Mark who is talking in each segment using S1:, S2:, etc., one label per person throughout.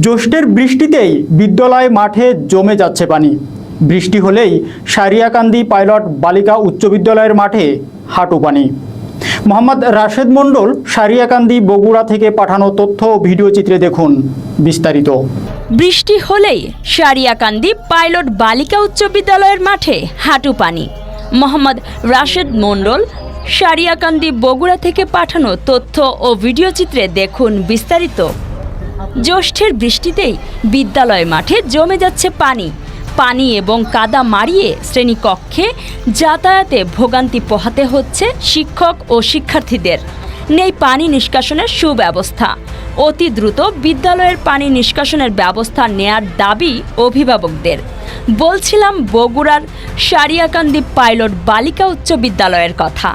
S1: জ্যৈষ্ঠের বৃষ্টিতেই বিদ্যালয় মাঠে জমে যাচ্ছে পানি। বৃষ্টি হলেই সারিয়াকান্দি পাইলট বালিকা উচ্চ বিদ্যালয়ের মাঠে হাঁটু পানি। মোহাম্মদ রাশেদ মণ্ডল, সারিয়াকান্দি, বগুড়া থেকে পাঠানো তথ্য ও ভিডিও চিত্রে দেখুন বিস্তারিত।
S2: বৃষ্টি হলেই সারিয়াকান্দি পাইলট বালিকা উচ্চ বিদ্যালয়ের মাঠে হাঁটু পানি। মোহাম্মদ রাশেদ মণ্ডল, সারিয়াকান্দি, বগুড়া থেকে পাঠানো তথ্য ও ভিডিও চিত্রে দেখুন বিস্তারিত। জ্যৈষ্ঠের বৃষ্টিতেই বিদ্যালয় মাঠে জমে যাচ্ছে পানি এবং কাদা মারিয়ে শ্রেণীকক্ষে যাতায়াতে ভোগান্তি পোহাতে হচ্ছে শিক্ষক ও শিক্ষার্থীদের। নেই পানি নিষ্কাশনের সুব্যবস্থা। অতি দ্রুত বিদ্যালয়ের পানি নিষ্কাশনের ব্যবস্থা নেয়ার দাবি অভিভাবকদের। বলছিলাম বগুড়ার সারিয়াকান্দি পাইলট বালিকা উচ্চ বিদ্যালয়ের কথা।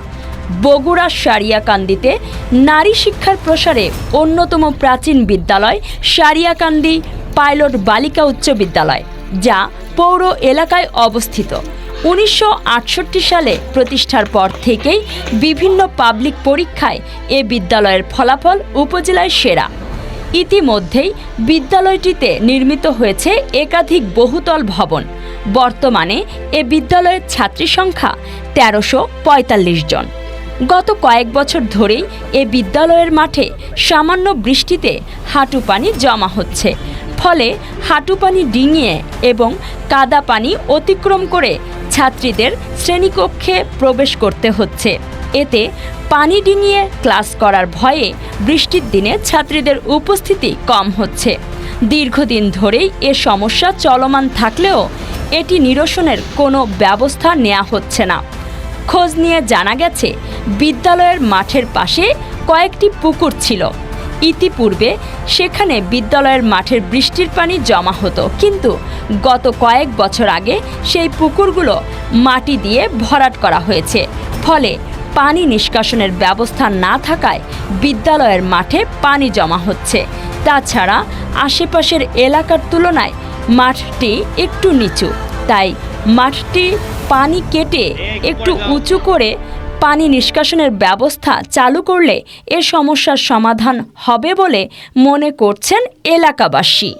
S2: বগুড়ার সারিয়াকান্দিতে নারী শিক্ষার প্রসারে অন্যতম প্রাচীন বিদ্যালয় সারিয়াকান্দি পাইলট বালিকা উচ্চ বিদ্যালয়, যা পৌর এলাকায় অবস্থিত। 1968 সালে প্রতিষ্ঠার পর থেকেই বিভিন্ন পাবলিক পরীক্ষায় এ বিদ্যালয়ের ফলাফল উপজেলায় সেরা। ইতিমধ্যেই বিদ্যালয়টিতে নির্মিত হয়েছে একাধিক বহুতল ভবন। বর্তমানে এ বিদ্যালয়ের ছাত্রী সংখ্যা 1345 জন। গত কয়েক বছর ধরেই এ বিদ্যালয়ের মাঠে সামান্য বৃষ্টিতে হাঁটু পানি জমা হচ্ছে। ফলে হাঁটু পানি ডিঙিয়ে এবং কাদা পানি অতিক্রম করে ছাত্রীদের শ্রেণীকক্ষে প্রবেশ করতে হচ্ছে। এতে পানি ডিঙিয়ে ক্লাস করার ভয়ে বৃষ্টির দিনে ছাত্রীদের উপস্থিতি কম হচ্ছে। দীর্ঘদিন ধরেই এ সমস্যা চলমান থাকলেও এটি নিরসনের কোনো ব্যবস্থা নেওয়া হচ্ছে না। খোঁজ নিয়ে জানা গেছে, বিদ্যালয়ের মাঠের পাশে কয়েকটি পুকুর ছিল। ইতিপূর্বে সেখানে বিদ্যালয়ের মাঠের বৃষ্টির পানি জমা হতো, কিন্তু গত কয়েক বছর আগে সেই পুকুরগুলো মাটি দিয়ে ভরাট করা হয়েছে। ফলে পানি নিষ্কাশনের ব্যবস্থা না থাকায় বিদ্যালয়ের মাঠে পানি জমা হচ্ছে। তাছাড়া আশেপাশের এলাকার তুলনায় মাঠটি একটু নিচু, তাই মাঠটি পানি কেটে একটু উঁচু করে পানি নিষ্কাশনের ব্যবস্থা চালু করলে এ সমস্যার সমাধান হবে বলে মনে করছেন এলাকাবাসী।